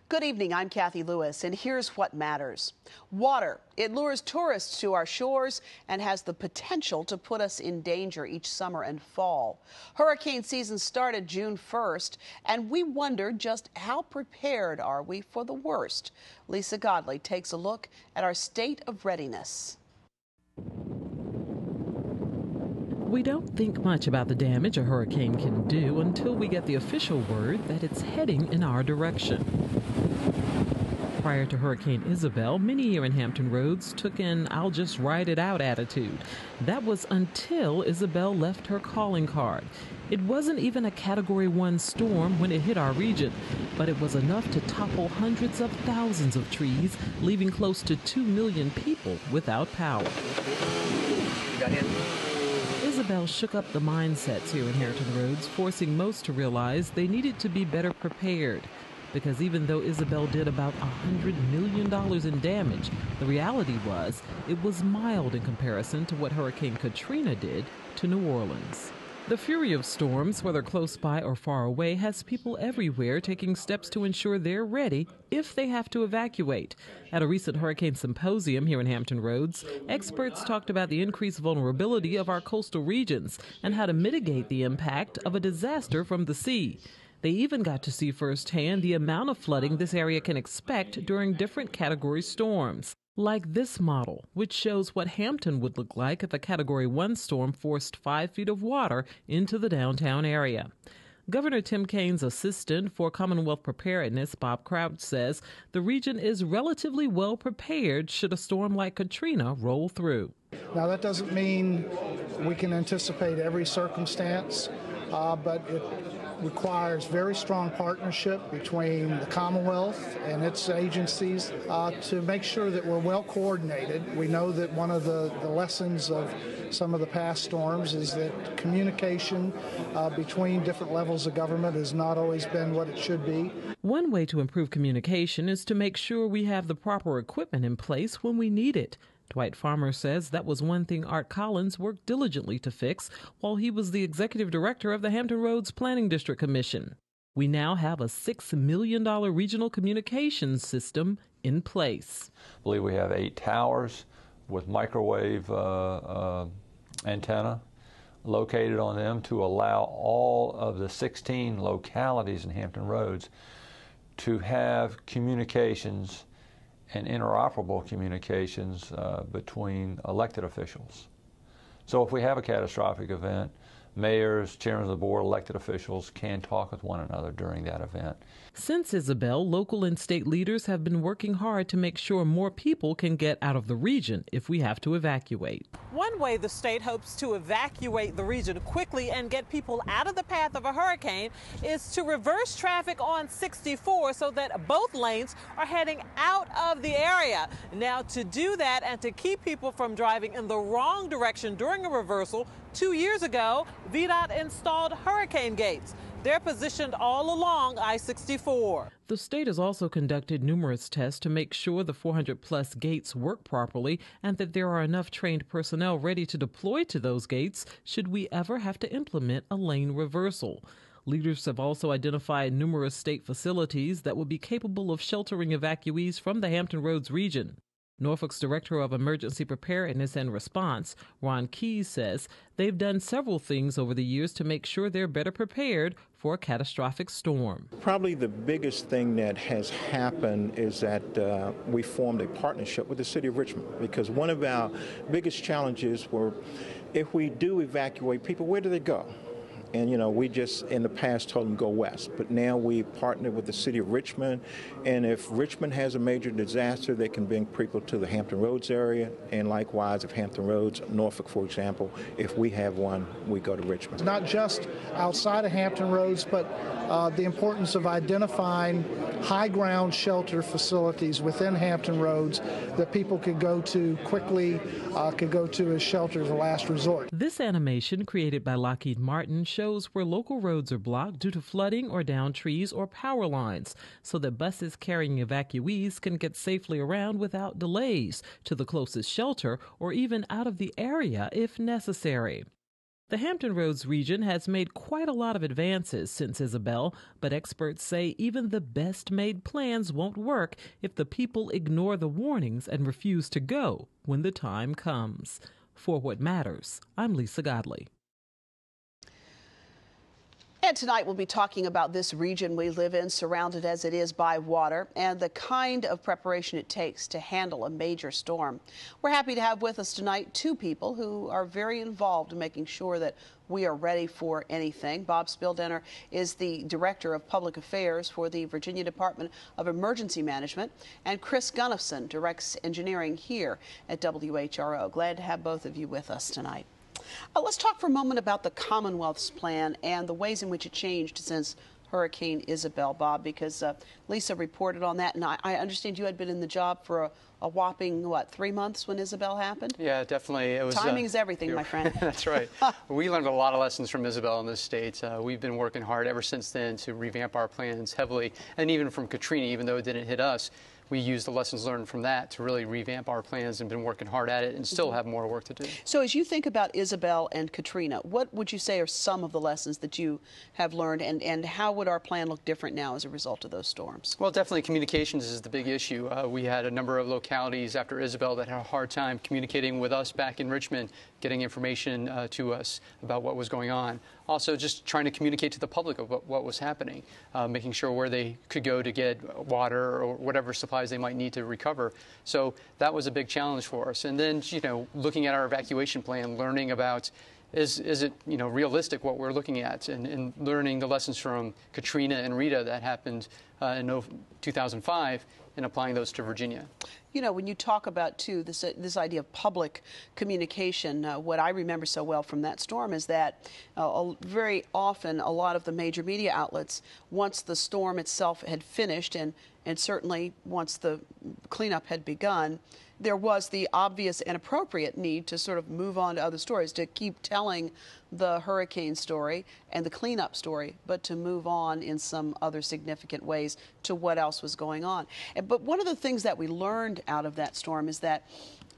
Good evening, I'm Cathy Lewis, and here's what matters. Water. It lures tourists to our shores and has the potential to put us in danger each summer and fall. Hurricane season started June 1st, and we wondered just how prepared are we for the worst. Lisa Godley takes a look at our state of readiness. We don't think much about the damage a hurricane can do until we get the official word that it's heading in our direction. Prior to Hurricane Isabel, many here in Hampton Roads took an "I'll just ride it out" attitude. That was until Isabel left her calling card. It wasn't even a Category 1 storm when it hit our region, but it was enough to topple hundreds of thousands of trees, leaving close to 2 million people without power. Isabel shook up the mindsets here in Hampton Roads, forcing most to realize they needed to be better prepared. Because even though Isabel did about $100 million in damage, the reality was it was mild in comparison to what Hurricane Katrina did to New Orleans. The fury of storms, whether close by or far away, has people everywhere taking steps to ensure they're ready if they have to evacuate. At a recent hurricane symposium here in Hampton Roads, experts talked about the increased vulnerability of our coastal regions and how to mitigate the impact of a disaster from the sea. They even got to see firsthand the amount of flooding this area can expect during different category storms. Like this model, which shows what Hampton would look like if a Category 1 storm forced 5 feet of water into the downtown area. Governor Tim Kaine's assistant for Commonwealth Preparedness, Bob Crouch, says the region is relatively well prepared should a storm like Katrina roll through. Now, that doesn't mean we can anticipate every circumstance, but it requires very strong partnership between the Commonwealth and its agencies to make sure that we're well coordinated. We know that one of the lessons of some of the past storms is that communication between different levels of government has not always been what it should be. One way to improve communication is to make sure we have the proper equipment in place when we need it. Dwight Farmer says that was one thing Art Collins worked diligently to fix while he was the executive director of the Hampton Roads Planning District Commission. We now have a $6 million regional communications system in place. I believe we have 8 towers with microwave antenna located on them to allow all of the 16 localities in Hampton Roads to have communications and interoperable communications between elected officials. So if we have a catastrophic event, mayors, chairmen of the board, elected officials can talk with one another during that event. Since Isabel, local and state leaders have been working hard to make sure more people can get out of the region if we have to evacuate. One way the state hopes to evacuate the region quickly and get people out of the path of a hurricane is to reverse traffic on 64 so that both lanes are heading out of the area. Now, to do that and to keep people from driving in the wrong direction during a reversal, 2 years ago, VDOT installed hurricane gates. They're positioned all along I-64. The state has also conducted numerous tests to make sure the 400-plus gates work properly and that there are enough trained personnel ready to deploy to those gates should we ever have to implement a lane reversal. Leaders have also identified numerous state facilities that will be capable of sheltering evacuees from the Hampton Roads region. Norfolk's Director of Emergency Preparedness and Response, Ron Keyes, says they've done several things over the years to make sure they're better prepared for a catastrophic storm. Probably the biggest thing that has happened is that we formed a partnership with the City of Richmond, because one of our biggest challenges were if we do evacuate people, where do they go? And, you know, we just in the past told them go west, but now we partner with the City of Richmond, and if Richmond has a major disaster, they can bring people to the Hampton Roads area, and likewise, if Hampton Roads, Norfolk, for example, if we have one, we go to Richmond. Not just outside of Hampton Roads, but the importance of identifying high ground shelter facilities within Hampton Roads that people could go to quickly, could go to as shelter as a last resort. This animation, created by Lockheed Martin, shows where local roads are blocked due to flooding or downed trees or power lines, so that buses carrying evacuees can get safely around without delays to the closest shelter or even out of the area if necessary. The Hampton Roads region has made quite a lot of advances since Isabel, but experts say even the best-made plans won't work if the people ignore the warnings and refuse to go when the time comes. For What Matters, I'm Lisa Godley. And tonight we'll be talking about this region we live in, surrounded as it is by water, and the kind of preparation it takes to handle a major storm. We're happy to have with us tonight two people who are very involved in making sure that we are ready for anything. Bob Spildenner is the Director of Public Affairs for the Virginia Department of Emergency Management, and Chris Gunnifson directs engineering here at WHRO. Glad to have both of you with us tonight. Let's talk for a moment about the Commonwealth's plan and the ways in which it changed since Hurricane Isabel, Bob, because Lisa reported on that, and I understand you had been in the job for a whopping, 3 months when Isabel happened? Yeah, definitely. It was, timing is everything, my friend. That's right. We learned a lot of lessons from Isabel in this state. We've been working hard ever since then to revamp our plans heavily, and even from Katrina, even though it didn't hit us, we used the lessons learned from that to really revamp our plans and been working hard at it and still have more work to do. So as you think about Isabel and Katrina, what would you say are some of the lessons that you have learned, and how would our plan look different now as a result of those storms? Well, definitely communications is the big issue. We had a number of localities after Isabel that had a hard time communicating with us back in Richmond, getting information to us about what was going on. Also, just trying to communicate to the public about what was happening, making sure where they could go to get water or whatever supplies they might need to recover. So that was a big challenge for us. And then, looking at our evacuation plan, learning about is it realistic what we're looking at, and learning the lessons from Katrina and Rita that happened in 2005 and applying those to Virginia. When you talk about, too, this idea of public communication, what I remember so well from that storm is that very often a lot of the major media outlets, once the storm itself had finished and certainly once the cleanup had begun, there was the obvious and appropriate need to sort of move on to other stories, to keep telling the hurricane story and the cleanup story, but to move on in some other significant ways to what else was going on. But one of the things that we learned out of that storm is that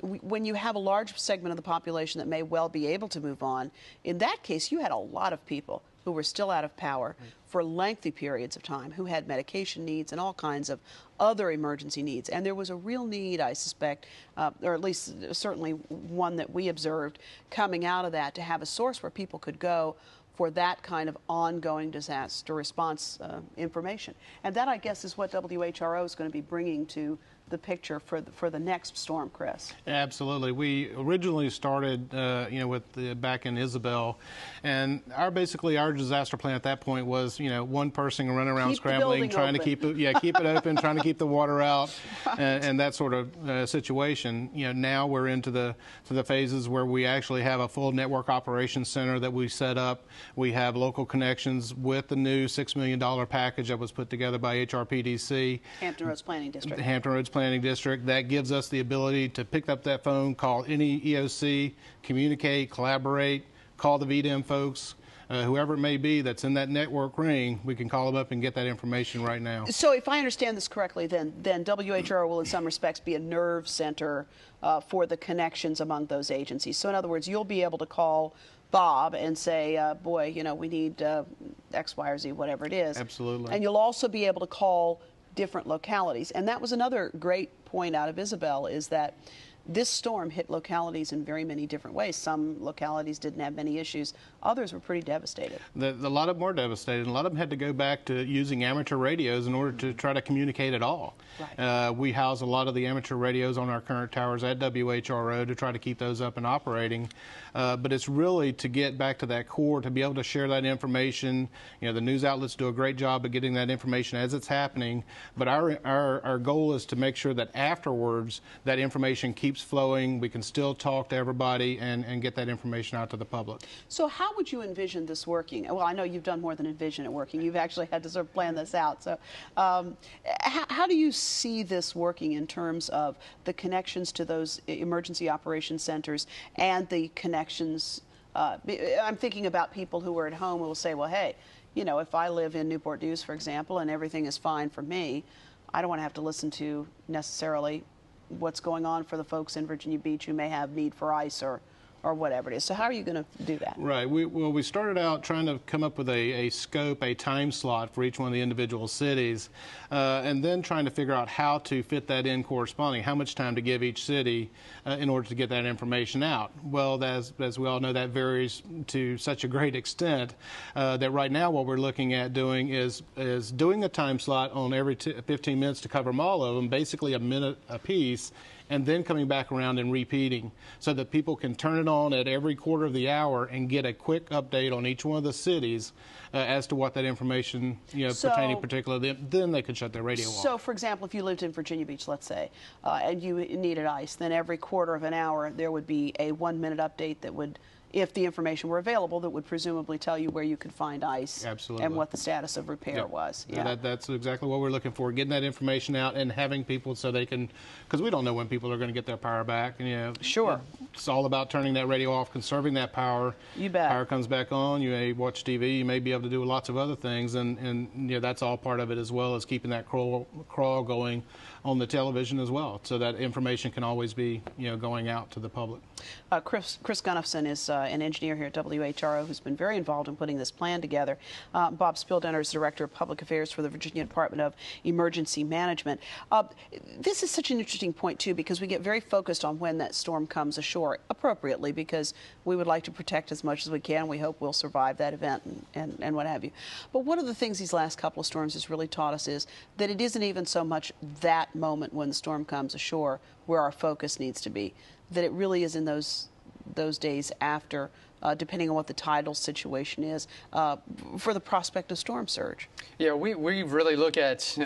when you have a large segment of the population that may well be able to move on, in that case, you had a lot of people who were still out of power for lengthy periods of time, who had medication needs and all kinds of other emergency needs. And there was a real need, I suspect, or at least certainly one that we observed coming out of that, to have a source where people could go for that kind of ongoing disaster response information. And that, I guess, is what WHRO is going to be bringing to the picture for the next storm, Chris. Absolutely. We originally started, back in Isabel, and our disaster plan at that point was, one person running around scrambling, trying to keep it open, trying to keep the water out, and that sort of situation. Now we're into the phases where we actually have a full network operations center that we set up. We have local connections with the new $6 million package that was put together by HRPDC. Hampton Roads Planning District. The Hampton Roads Planning District. That gives us the ability to pick up that phone, call any EOC, communicate, collaborate, call the VDM folks, whoever it may be that's in that network ring. We can call them up and get that information right now. So if I understand this correctly, then WHRO will in some respects be a nerve center for the connections among those agencies. So in other words, you'll be able to call Bob and say, boy, we need X, Y, or Z, whatever it is. Absolutely. And you'll also be able to call different localities. And that was another great point out of Isabel, is that this storm hit localities in very many different ways. Some localities didn't have many issues. Others were pretty devastated. A lot of them were devastated. A lot of them had to go back to using amateur radios in order to try to communicate at all. Right. We house a lot of the amateur radios on our current towers at WHRO to try to keep those up and operating. But it's really to get back to that core, to be able to share that information. The news outlets do a great job of getting that information as it's happening. But our goal is to make sure that afterwards that information keeps flowing. We can still talk to everybody and get that information out to the public. So how would you envision this working? Well, I know you've done more than envision it working. You've actually had to sort of plan this out. So how do you see this working in terms of the connections to those emergency operations centers and the connections? I'm thinking about people who are at home who will say, well, hey, if I live in Newport News, for example, and everything is fine for me, I don't want to have to listen to necessarily what's going on for the folks in Virginia Beach who may have need for ice or or whatever it is. So how are you going to do that? Right. We started out trying to come up with a scope, a time slot for each one of the individual cities, and then trying to figure out how to fit that in corresponding, how much time to give each city in order to get that information out. Well, as we all know, that varies to such a great extent that right now what we're looking at doing is doing a time slot on every 15 minutes to cover them all of them, basically a minute apiece, and then coming back around and repeating so that people can turn it on at every quarter of the hour and get a quick update on each one of the cities as to what that information, pertaining particularly, then they could shut their radio off. So, for example, if you lived in Virginia Beach, let's say, and you needed ice, then every quarter of an hour there would be a 1-minute update that would, if the information were available, that would presumably tell you where you could find ice. Absolutely. And what the status of repair was. Yeah. That's exactly what we're looking for, getting that information out and having people so they can, because we don't know when people are going to get their power back. Sure. It's all about turning that radio off, conserving that power. You bet. Power comes back on, you may watch TV, you may be able to do lots of other things, and that's all part of it, as well as keeping that crawl going on the television as well, so that information can always be going out to the public. Chris Gunnifson is an engineer here at WHRO who's been very involved in putting this plan together. Bob Spildenner is Director of Public Affairs for the Virginia Department of Emergency Management. This is such an interesting point, too, because we get very focused on when that storm comes ashore, appropriately, because we would like to protect as much as we can. We hope we'll survive that event and what have you. But one of the things these last couple of storms has really taught us is that it isn't even so much that moment when the storm comes ashore where our focus needs to be, that it really is in those days after, depending on what the tidal situation is, for the prospect of storm surge. Yeah, we really look at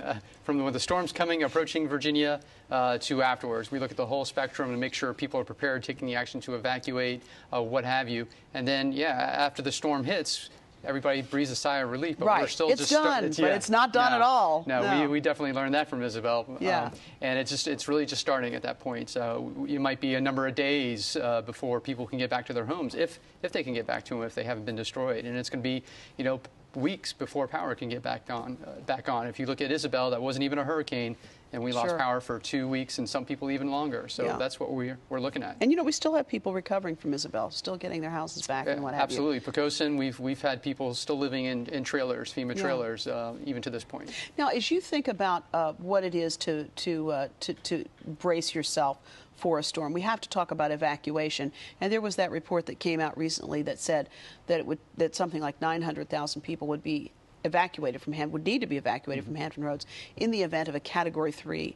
from when the storm's approaching Virginia to afterwards. We look at the whole spectrum and make sure people are prepared, taking the action to evacuate, what have you. And then, after the storm hits, everybody breathes a sigh of relief, but we're still it's done, but it's not done at all. No, we definitely learned that from Isabel. Yeah. And it's really just starting at that point. So it might be a number of days before people can get back to their homes, if they can get back to them, if they haven't been destroyed. And it's going to be, weeks before power can get back on. If you look at Isabel, that wasn't even a hurricane, and we lost power for 2 weeks, and some people even longer. So that's what we're looking at. And we still have people recovering from Isabel, still getting their houses back and what have you. Absolutely. Pocosin, we've had people still living in trailers, FEMA trailers, even to this point. Now, as you think about what it is to brace yourself for a storm, we have to talk about evacuation. And there was that report that came out recently that said that something like 900,000 people would need to be evacuated from Hampton Roads in the event of a Category 3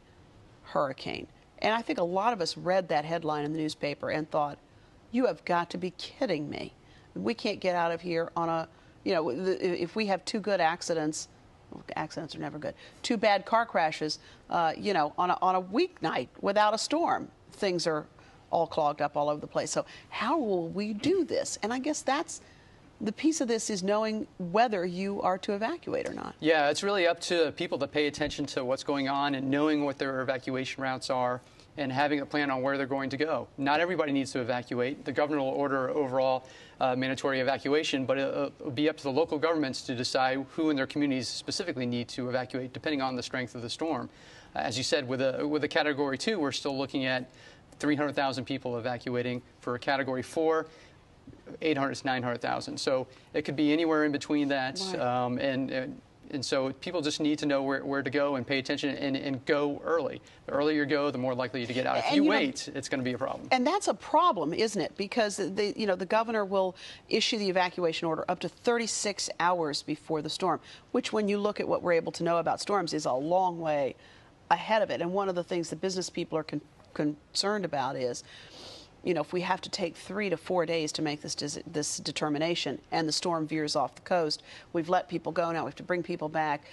hurricane. And I think a lot of us read that headline in the newspaper and thought, you have got to be kidding me. We can't get out of here on a, if we have 2 good accidents, accidents are never good, 2 bad car crashes, on a weeknight without a storm, things are all clogged up all over the place. So how will we do this? And I guess that's the piece of this, is knowing whether you are to evacuate or not. Yeah, it's really up to people to pay attention to what's going on and knowing what their evacuation routes are and having a plan on where they're going to go. Not everybody needs to evacuate. The governor will order overall mandatory evacuation, but it'll be up to the local governments to decide who in their communities specifically need to evacuate, depending on the strength of the storm. As you said, with a Category 2, we're still looking at 300,000 people evacuating. For a Category 4, 800 to 900,000. So it could be anywhere in between that. Right. And so people just need to know where to go and pay attention and go early. The earlier you go, the more likely to get out. If you wait, it's going to be a problem. And that's a problem, isn't it? Because the governor will issue the evacuation order up to 36 hours before the storm, which, when you look at what we're able to know about storms, is a long way ahead of it. And one of the things that business people are concerned about is, if we have to take 3 to 4 days to make this determination, and the storm veers off the coast, we've let people go, now we have to bring people back.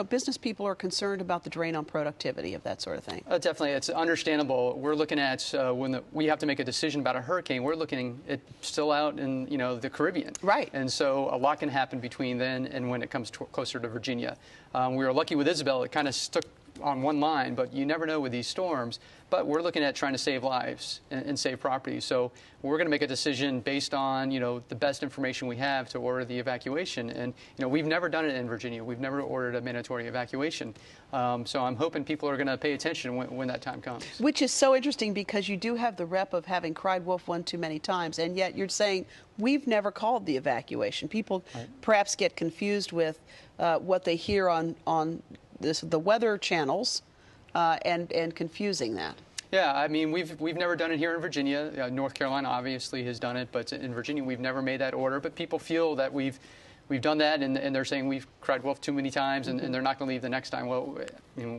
Business people are concerned about the drain on productivity of that sort of thing. Definitely, it's understandable. We're looking at when we have to make a decision about a hurricane, we're looking at still out in the Caribbean. Right. And so a lot can happen between then and when it comes closer to Virginia. We were lucky with Isabel; it kind of stuck on one line, but you never know with these storms. But we're looking at trying to save lives and save property. So we're going to make a decision based on, the best information we have to order the evacuation. And, we've never done it in Virginia. We've never ordered a mandatory evacuation. So I'm hoping people are going to pay attention when that time comes. Which is so interesting because you do have the rep of having cried wolf one too many times, and yet you're saying we've never called the evacuation. People perhaps get confused with what they hear on the weather channels and confusing that. Yeah, I mean, we've never done it here in Virginia. North Carolina obviously has done it, but in Virginia we've never made that order. But people feel that we've done that, and they're saying we've cried wolf too many times, and they're not going to leave the next time. Well,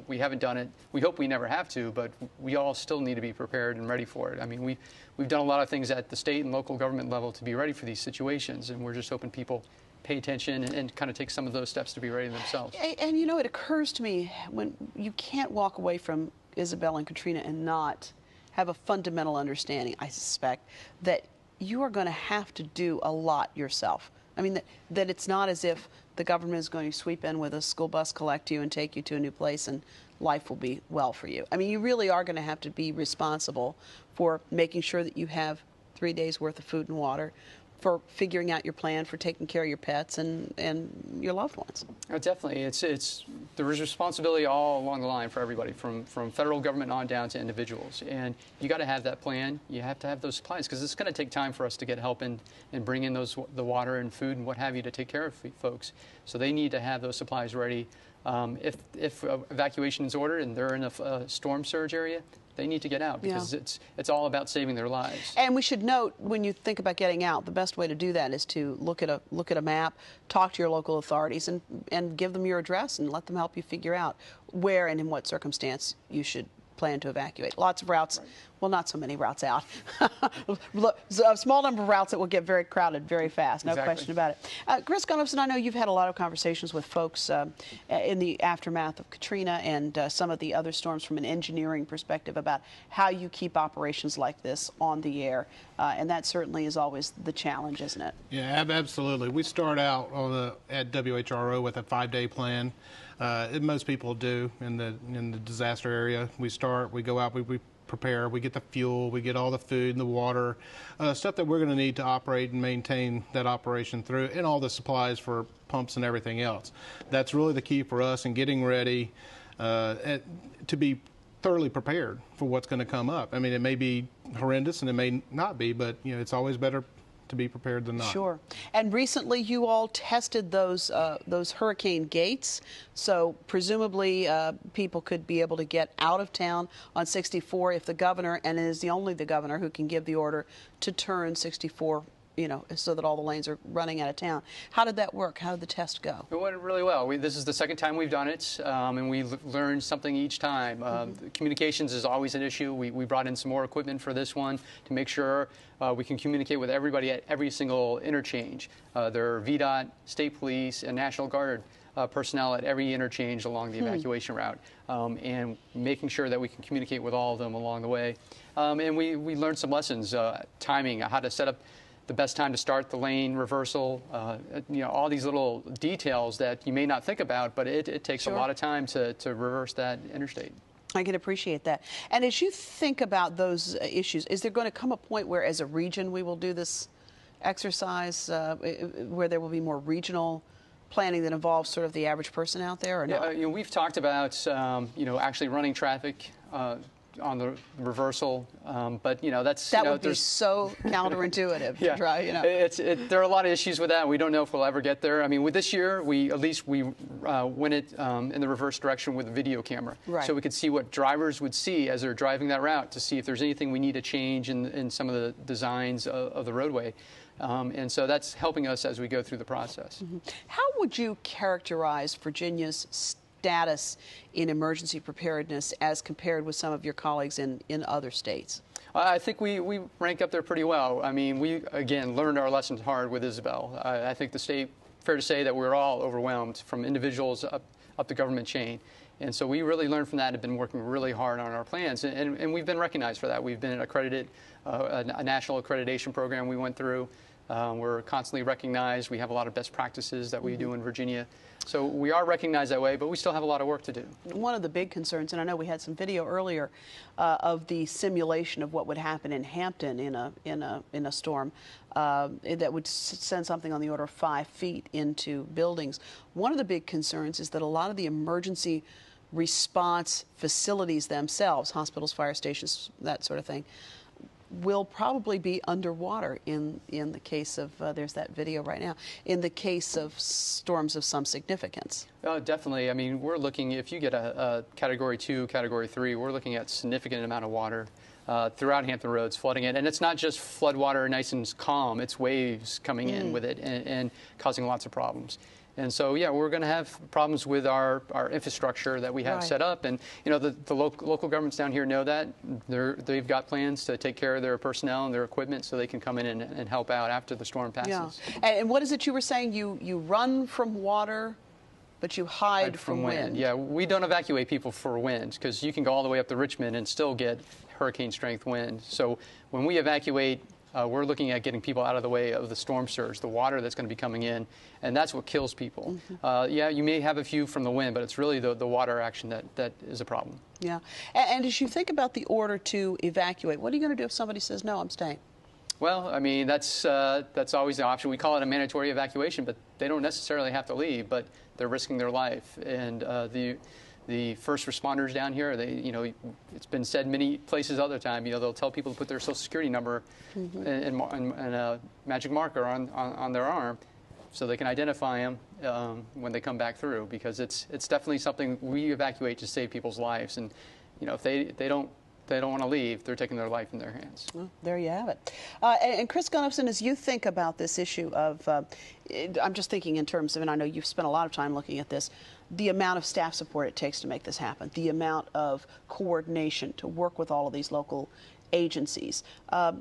we haven't done it. We hope we never have to, but we all still need to be prepared and ready for it. I mean, we've done a lot of things at the state and local government level to be ready for these situations, and we're just hoping people pay attention and kind of take some of those steps to be ready themselves. And it occurs to me when you can't walk away from Isabel and Katrina and not have a fundamental understanding, I suspect, that you are going to have to do a lot yourself. I mean, that it's not as if the government is going to sweep in with a school bus, collect you, and take you to a new place, and life will be well for you. I mean, you really are going to have to be responsible for making sure that you have 3 days' worth of food and water, for figuring out your plan for taking care of your pets and your loved ones. Oh, definitely. There is responsibility all along the line for everybody, from federal government on down to individuals. And you got to have that plan. You have to have those supplies, because it's going to take time for us to get help and bring in the water and food and what have you to take care of folks. So they need to have those supplies ready. If evacuation is ordered and they're in a storm surge area, they need to get out, because it's all about saving their lives. And we should note, when you think about getting out, the best way to do that is to look at a map, talk to your local authorities, and give them your address and let them help you figure out where and in what circumstance you should plan to evacuate. Lots of routes. Right. Well, not so many routes out. A small number of routes that will get very crowded very fast, no question about it. Chris Gunnifson, I know you've had a lot of conversations with folks in the aftermath of Katrina and some of the other storms from an engineering perspective about how you keep operations like this on the air, and that certainly is always the challenge, isn't it? Yeah, absolutely. We start out at WHRO with a 5-day plan. Most people do in the disaster area. We go out, we prepare, we get the fuel, we get all the food and the water, stuff that we're going to need to operate and maintain that operation through, and all the supplies for pumps and everything else. That's really the key for us in getting ready to be thoroughly prepared for what's going to come up. I mean, it may be horrendous and it may not be, but it's always better to be prepared than not. Sure. And recently you all tested those hurricane gates, so presumably people could be able to get out of town on 64 if the governor, and it is only the governor who can give the order to turn 64, so that all the lanes are running out of town. How did that work? How did the test go? It went really well. This is the second time we've done it, and we learned something each time. Communications is always an issue. We brought in some more equipment for this one to make sure we can communicate with everybody at every single interchange. There are VDOT, State Police, and National Guard personnel at every interchange along the evacuation route, and making sure that we can communicate with all of them along the way. And we learned some lessons, timing, how to set up the best time to start the lane reversal, all these little details that you may not think about, but it takes a lot of time to reverse that interstate. I can appreciate that. And as you think about those issues, is there going to come a point where, as a region, we will do this exercise where there will be more regional planning that involves sort of the average person out there, or not? Yeah, we've talked about, actually running traffic on the reversal, but that's that would be so counterintuitive to try. There are a lot of issues with that. We don't know if we'll ever get there. I mean, with this year, we went it in the reverse direction with a video camera, so we could see what drivers would see as they're driving that route, to see if there's anything we need to change in some of the designs of the roadway. And so that's helping us as we go through the process. How would you characterize Virginia's status in emergency preparedness as compared with some of your colleagues in other states? I think we rank up there pretty well. I mean, we, again, learned our lessons hard with Isabel. I think the state, fair to say that we're all overwhelmed, from individuals up the government chain. And so we really learned from that and have been working really hard on our plans. And we've been recognized for that. We've been accredited, a national accreditation program we went through. We're constantly recognized. We have a lot of best practices that we do in Virginia. So we are recognized that way, but we still have a lot of work to do. One of the big concerns, and I know we had some video earlier of the simulation of what would happen in Hampton in a storm that would send something on the order of 5 feet into buildings. One of the big concerns is that a lot of the emergency response facilities themselves, hospitals, fire stations, that sort of thing, will probably be underwater in the case of, there's that video right now, in the case of storms of some significance. Oh, definitely. I mean, we're looking, if you get a Category 2, Category 3, we're looking at significant amount of water throughout Hampton Roads, flooding it. And it's not just flood water nice and calm, it's waves coming in with it and causing lots of problems. And so, yeah, we're going to have problems with our infrastructure that we have set up. And, you know, the local governments down here know that. They've got plans to take care of their personnel and their equipment so they can come in and help out after the storm passes. Yeah. And what is it you were saying? You run from water, but you hide from wind. Yeah, we don't evacuate people for wind because you can go all the way up to Richmond and still get hurricane strength wind. So when we evacuate, we're looking at getting people out of the way of the storm surge, the water that's going to be coming in, and that's what kills people. Yeah, you may have a few from the wind, but it's really the water action that is a problem. Yeah. And as you think about the order to evacuate, what are you going to do if somebody says, no, I'm staying? Well, I mean, that's always the option. We call it a mandatory evacuation, but they don't necessarily have to leave, but they're risking their life. And the first responders down here, you know, it's been said many places other time, you know, they'll tell people to put their social security number and a magic marker on their arm so they can identify them when they come back through, because it's definitely something we evacuate to save people's lives. And, you know, if they don't want to leave, they're taking their life in their hands. Well, there you have it. And Chris Gunnifson, as you think about this issue of, I'm just thinking in terms of, and I know you've spent a lot of time looking at this, the amount of staff support it takes to make this happen, the amount of coordination to work with all of these local agencies. Are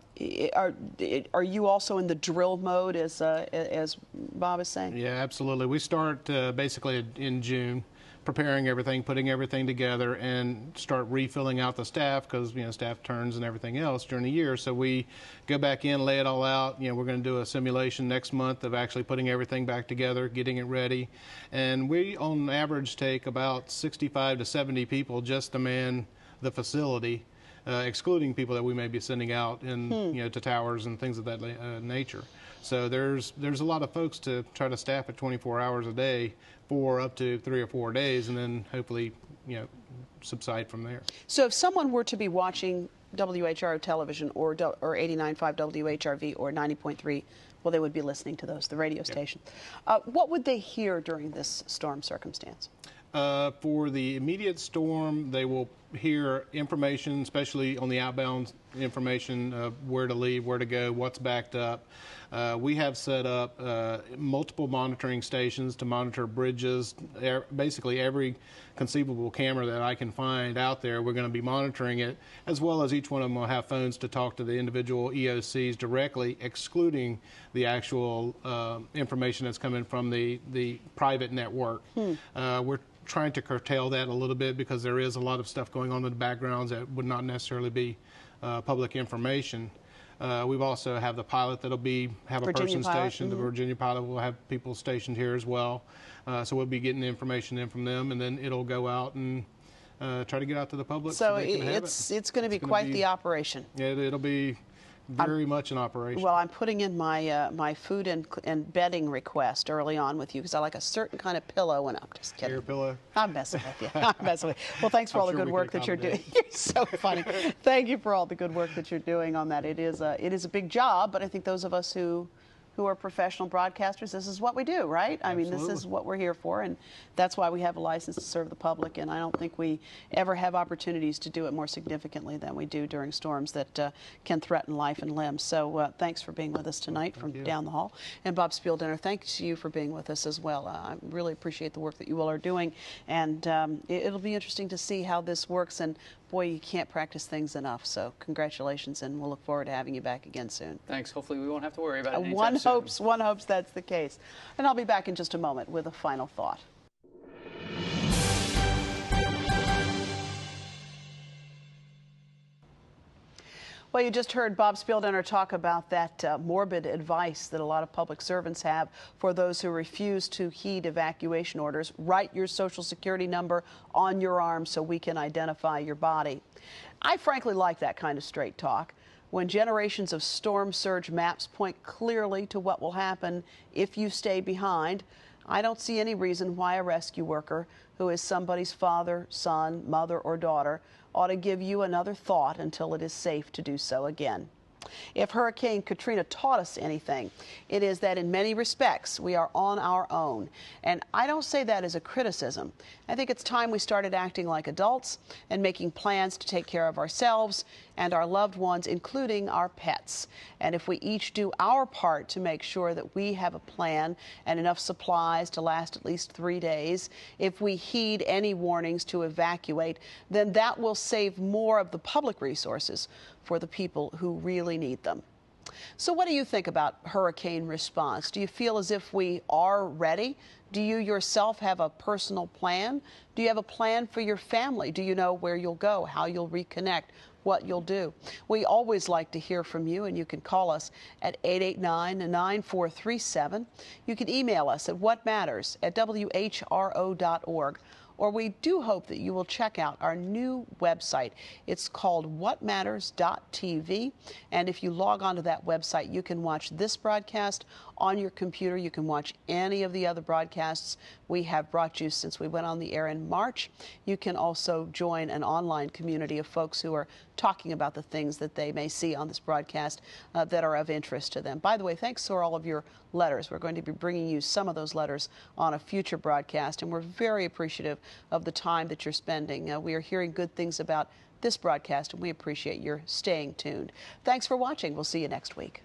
you also in the drill mode, as Bob is saying? Yeah, absolutely. We start basically in June, preparing everything, putting everything together, and start refilling out the staff because, you know, staff turns and everything else during the year. So we go back in, lay it all out. You know, we're going to do a simulation next month of actually putting everything back together, getting it ready. And we, on average, take about 65 to 70 people just to man the facility, excluding people that we may be sending out in, you know, to towers and things of that nature. So there's a lot of folks to try to staff it 24 hours a day for up to 3 or 4 days, and then hopefully, you know, subside from there. So if someone were to be watching WHRO television or 89.5 WHRV or 90.3, well, they would be listening to those, the radio station. What would they hear during this storm circumstance? For the immediate storm, they will hear information, especially on the outbound information of where to leave, where to go, what's backed up. We have set up multiple monitoring stations to monitor bridges, basically every conceivable camera that I can find out there. We're going to be monitoring it, as well as each one of them will have phones to talk to the individual EOCs directly, excluding the actual information that's coming from the private network. We're trying to curtail that a little bit because there is a lot of stuff going on in the backgrounds that would not necessarily be public information. We've also have the pilot that'll have a person stationed. The Virginia pilot will have people stationed here as well. So we'll be getting information in from them, and then it'll go out and try to get out to the public. So it's going to be quite the operation. Yeah, it'll be very much an operation. Well, I'm putting in my my food and bedding request early on with you because I like a certain kind of pillow, and I'm just kidding. Air pillow. I'm messing with you. I'm messing with you. Well, thanks for all the good work that you're doing. You're so funny. Thank you for all the good work that you're doing on that. It is a big job, but I think those of us who are professional broadcasters, this is what we do, right? I mean, this is what we're here for, and that's why we have a license to serve the public, and I don't think we ever have opportunities to do it more significantly than we do during storms that can threaten life and limb. So thanks for being with us tonight from down the hall. And Bob Spieldenner, thanks to you for being with us as well. I really appreciate the work that you all are doing, and it'll be interesting to see how this works, and boy, you can't practice things enough. So congratulations, and we'll look forward to having you back again soon. Thanks. Hopefully we won't have to worry about it anytime soon. One hopes that's the case. And I'll be back in just a moment with a final thought. Well, you just heard Bob Spieldiner talk about that morbid advice that a lot of public servants have for those who refuse to heed evacuation orders. Write your Social Security number on your arm so we can identify your body. I frankly like that kind of straight talk. When generations of storm surge maps point clearly to what will happen if you stay behind, I don't see any reason why a rescue worker who is somebody's father, son, mother, or daughter ought to give you another thought until it is safe to do so again. If Hurricane Katrina taught us anything, it is that in many respects we are on our own. And I don't say that as a criticism. I think it's time we started acting like adults and making plans to take care of ourselves and our loved ones, including our pets. And if we each do our part to make sure that we have a plan and enough supplies to last at least 3 days, if we heed any warnings to evacuate, then that will save more of the public resources for the people who really need them. So what do you think about hurricane response? Do you feel as if we are ready? Do you yourself have a personal plan? Do you have a plan for your family? Do you know where you'll go, how you'll reconnect, what you'll do? We always like to hear from you, and you can call us at 889-9437. You can email us at whatmatters@whro.org. Or we do hope that you will check out our new website. It's called whatmatters.tv. And if you log onto that website, you can watch this broadcast on your computer. You can watch any of the other broadcasts we have brought you since we went on the air in March. You can also join an online community of folks who are talking about the things that they may see on this broadcast that are of interest to them. By the way, thanks for all of your letters. We're going to be bringing you some of those letters on a future broadcast, and we're very appreciative of the time that you're spending. We are hearing good things about this broadcast, and we appreciate your staying tuned. Thanks for watching. We'll see you next week.